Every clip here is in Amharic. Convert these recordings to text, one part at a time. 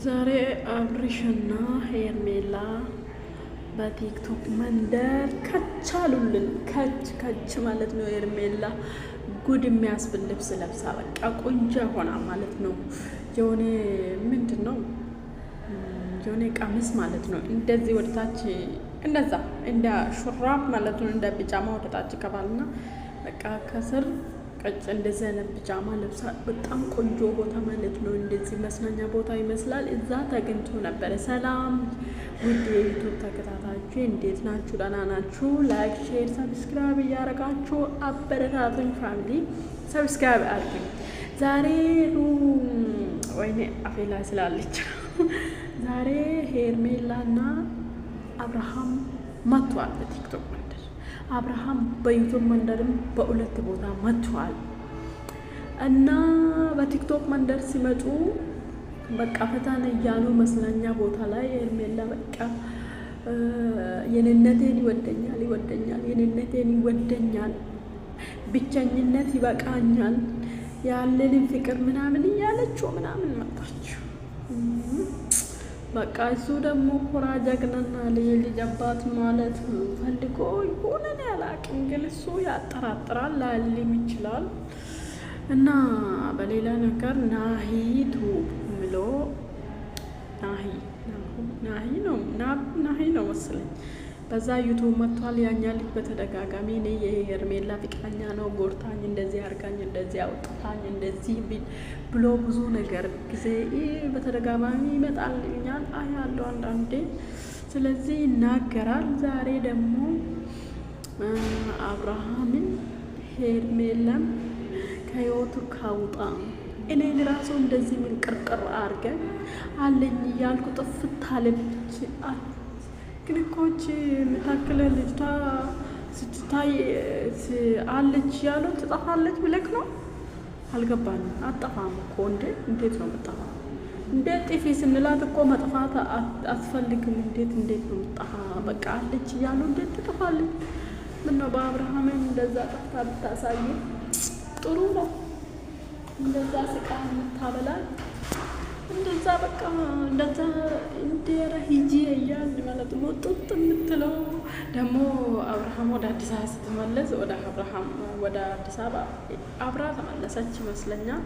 ዛሬ አብርሽና ሄርሜላ በቲክቶክ መንደር ከቻሉልን ከች ማለት ነው። ሄርሜላ ጉድ የሚያስብል ልብስ ለብሳ በቃ ቆንጆ ሆና ማለት ነው። የሆነ ምንድነው የሆነ ቀሚስ ማለት ነው። እንደዚህ ወደታች እንደዛ እንደ ሹራብ ማለት ነው። እንደ ቢጃማ ወደታች ከባልና በቃ ከስር ቀጭ እንደዚህ አይነት ቢጃማ ለብሳ በጣም ቆንጆ ቦታ ማለት ነው። እንደዚህ መዝናኛ ቦታ ይመስላል። እዛ ተገኝቶ ነበር። ሰላም ውድ የዩቱብ ተከታታዮች እንዴት ናችሁ? ደህና ናችሁ? ላይክ፣ ሼር፣ ሰብስክራይብ እያደረጋችሁ አበረታቱኝ። ፋሚሊ ሰብስክራይብ አድርጉኝ። ዛሬ ወይኔ አፌ ላይ ስላለች ዛሬ ሄርሜላና አብርሃም መጥቷል በቲክቶክ መንደር። አብርሃም በዩቱብ መንደርም በሁለት ቦታ መጥቷል እና በቲክቶክ መንደር ሲመጡ በቃ ፈታን እያሉ መዝናኛ ቦታ ላይ ሄርሜላ በቃ የኔነቴን ይወደኛል የኔነቴን ይወደኛል፣ ብቸኝነት ይበቃኛል፣ ያለንን ፍቅር ምናምን እያለችው ምናምን መጣችው። በቃ እሱ ደግሞ ኮራ ጀግናና ልጅ አባት ማለት ፈልጎ ይሆነን ያላቅም፣ ግን እሱ ያጠራጥራል ላልም ይችላል። እና በሌላ ነገር ናሂቱ ምሎ ናሂ ነው መሰለኝ በዛ ዩቱብ መጥቷል። ያኛ ልጅ በተደጋጋሚ እኔ የሄርሜላ ፍቅረኛ ነው፣ ጎርታኝ፣ እንደዚህ አርጋኝ፣ እንደዚህ አውጥታኝ፣ እንደዚህ ብሎ ብዙ ነገር ጊዜ በተደጋጋሚ ይመጣል። እኛን አያለው አንዳንዴ፣ ስለዚህ ይናገራል። ዛሬ ደግሞ አብርሃምን ሄርሜላም ከህይወቱ ካውጣ እኔን ራሱ እንደዚህ ምን ቅርቅር አርገን አለኝ እያልኩ ጥፍት አለች። ግን እኮች የምታክለ ልጅቷ ስትታይ አለች ያለው ትጠፋለች ብለክ ነው። አልገባንም። አጠፋም እኮ እንዴት ነው መጠፋ? እንዴት ጥፊ ስንላት እኮ መጥፋት አትፈልግም። እንዴት ነው መጠፋ? በቃ አለች ያለው እንዴት ትጠፋለች? ምነው በአብርሃምም እንደዛ ጠፍታ ብታሳይ ጥሩ ነው። እንደዛ ስቃ የምታበላል እንደዛ በቃ እንደዛ እንዴራ ሂጂ እያል ማለት ነው። ጥጥ የምትለው ደግሞ አብርሃም ወደ አዲስ አበባ ስትመለስ ወደ አዲስ አበባ አብራ ተመለሰች ይመስለኛል።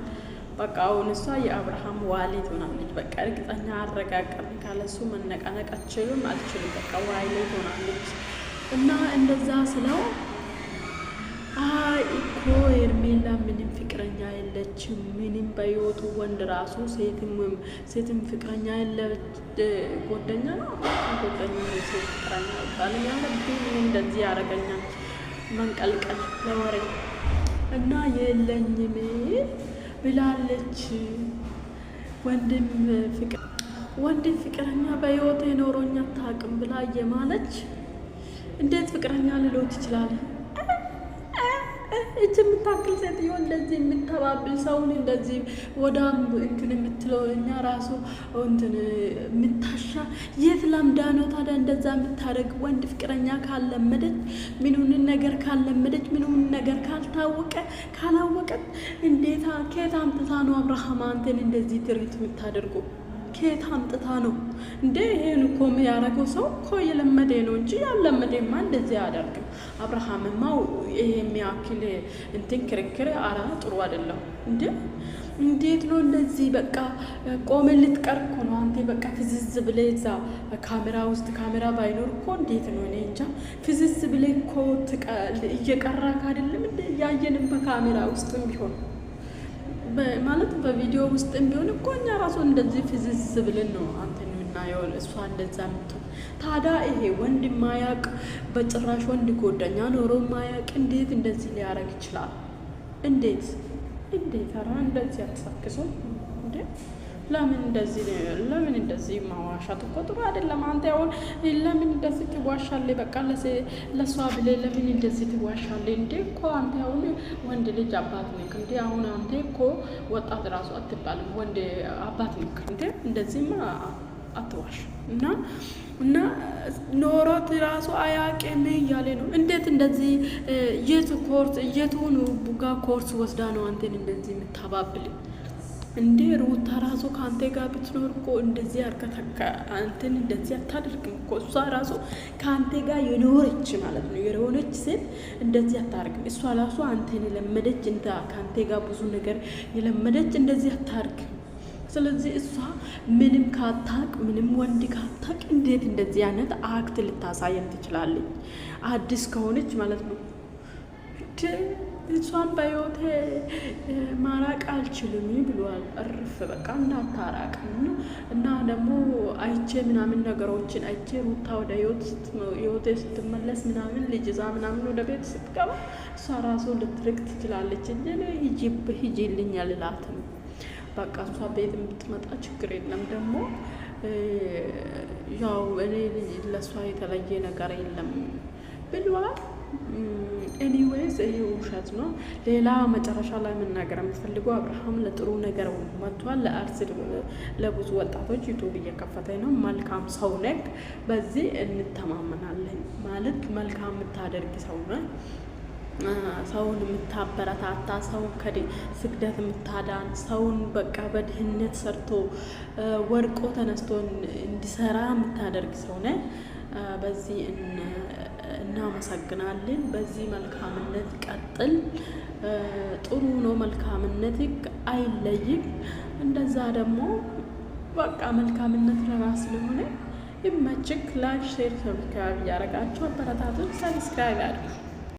በቃ አሁን እሷ የአብርሃም ዋሊት ሆናለች። በቃ እርግጠኛ አረጋግጠን ካለሱ መነቃነቅ አልችልም። በቃ ዋሊት ሆናለች። እና እንደዛ ስለው እኮ ሄርሜላ ምንም ፍቅረኛ የለችም። ምንም በህይወቱ ወንድ ራሱ ሴትም ፍቅረኛ የለች። ጎደኛ ነው ሴት ፍቅረኛ ይባል ያለብኝ እንደዚህ ያደረገኛል መንቀልቀል ለወሬ እና የለኝም ብላለች። ወንድም ፍቅረኛ በህይወቱ የኖሮኛ ታቅም ብላ የማለች እንዴት ፍቅረኛ ልሎት ይችላል? እች የምታክል ሴትዮ እንደዚህ የምተባብል ሰውን እንደዚህ ወዳም እንትን የምትለው እኛ ራሱ እንትን የምታሻ የት ለምዳ ነው ታዲያ እንደዛ የምታደርግ? ወንድ ፍቅረኛ ካለመደች ምኑን ነገር ካለመደች ምኑን ነገር ካላወቀት እንዴታ ከየት አምጥታ ነው አብርሃም አንተን እንደዚህ ትሪት የምታደርጉ? ከየት አምጥታ ነው እንዴ? ይሄን እኮ የሚያደርገው ሰው እኮ የለመደ ነው እንጂ ያለመደማ እንደዚህ አያደርግም። አብርሃምማ ይሄ የሚያክል እንትን ክርክር ጥሩ አይደለም እንዴ? እንዴት ነው እንደዚህ በቃ ቆመ ልትቀር እኮ ነው አንተ። በቃ ፍዝዝ ብለህ እዛ ካሜራ ውስጥ ካሜራ ባይኖር እኮ እንዴት ነው እኔ እንጃ። ፍዝዝ ብለህ እኮ እየቀራክ አይደለም እንዴ? ያየንም በካሜራ ውስጥም ቢሆን ማለት በቪዲዮ ውስጥ ቢሆን እኮ እኛ ራሱ እንደዚህ ፍዝዝ ብለን ነው አንተን የምናየው። እሷ እንደዛ ምትሆን ታዲያ ይሄ ወንድ ማያቅ በጭራሽ ወንድ ጎደኛ ኖሮ ማያቅ እንዴት እንደዚህ ሊያረግ ይችላል? እንዴት ኧረ እንደዚህ አትሳክሱ እንዴ! ለምን እንደዚህ ማዋሻት እኮ ጥሩ አይደለም። አንተ አሁን ለምን እንደዚህ ትዋሻለህ? በቃ ለሷ ብለህ ለምን እንደዚህ ትዋሻለህ እንዴ? እኮ አንተ አሁን ወንድ ልጅ አባት ነህ እንዴ? አሁን አንተ እኮ ወጣት ራሱ አትባልም፣ ወንድ አባት ነህ እንዴ? እንደዚህማ አትዋሽ። እና ኖሮት ራሱ አያውቅም እያለ ነው። እንዴት እንደዚህ የቱ ቡጋ ኮርስ ወስዳ ነው አንተን እንደዚህ የምታባብል? እንዴ ሩታ ራሱ ከአንተ ጋር ብትኖር እኮ እንደዚህ አርከተካ አንተን እንደዚህ አታደርግም እኮ። እሷ ራሱ ከአንተ ጋር የኖረች ማለት ነው የሆነች ሴት እንደዚህ አታደርግም። እሷ ራሱ አንተን የለመደች እንደ ከአንተ ጋር ብዙ ነገር የለመደች እንደዚህ አታደርግም። ስለዚህ እሷ ምንም ካታቅ ምንም ወንድ ካታቅ እንዴት እንደዚህ አይነት አክት ልታሳየን ትችላለች? አዲስ ከሆነች ማለት ነው። እሷን በህይወቴ ማራቅ አልችልም ብሏል። እርፍ በቃ እንዳታራቅ እና ደግሞ አይቼ ምናምን ነገሮችን አይቼ ሩታ ወደ ህይወቴ ስትመለስ ምናምን ልጅ ይዛ ምናምን ወደ ቤት ስትገባ እሷ ራሱ ልትርቅ ትችላለች እንጂ ሂጂልኝ አልላትም። በቃ እሷ ቤት የምትመጣ ችግር የለም። ደግሞ ያው እኔ ለእሷ የተለየ ነገር የለም ብሏል። ኤኒዌይስ ይሄ ውሸት ነው። ሌላ መጨረሻ ላይ መናገር የምትፈልገው አብርሃም ለጥሩ ነገር መጥቷል። ለብዙ ወጣቶች ዩቱብ እየከፈተ ነው። መልካም ሰው ነክ፣ በዚህ እንተማመናለን። ማለት መልካም የምታደርግ ሰው ነው። ሰውን የምታበረታታ፣ ሰው ከስግደት የምታዳን፣ ሰውን በቃ በድህነት ሰርቶ ወድቆ ተነስቶ እንዲሰራ የምታደርግ ሰው ነ። በዚህ እናመሰግናለን። በዚህ መልካምነት ቀጥል። ጥሩ ነው። መልካምነት አይለይም። እንደዛ ደግሞ በቃ መልካምነት ለራስ ስለሆነ ይመችክ። ላይክ፣ ሼር፣ ሰብስክራይብ እያደረጋችሁ አበረታቱን። ሰብስክራይብ ያድርጉ።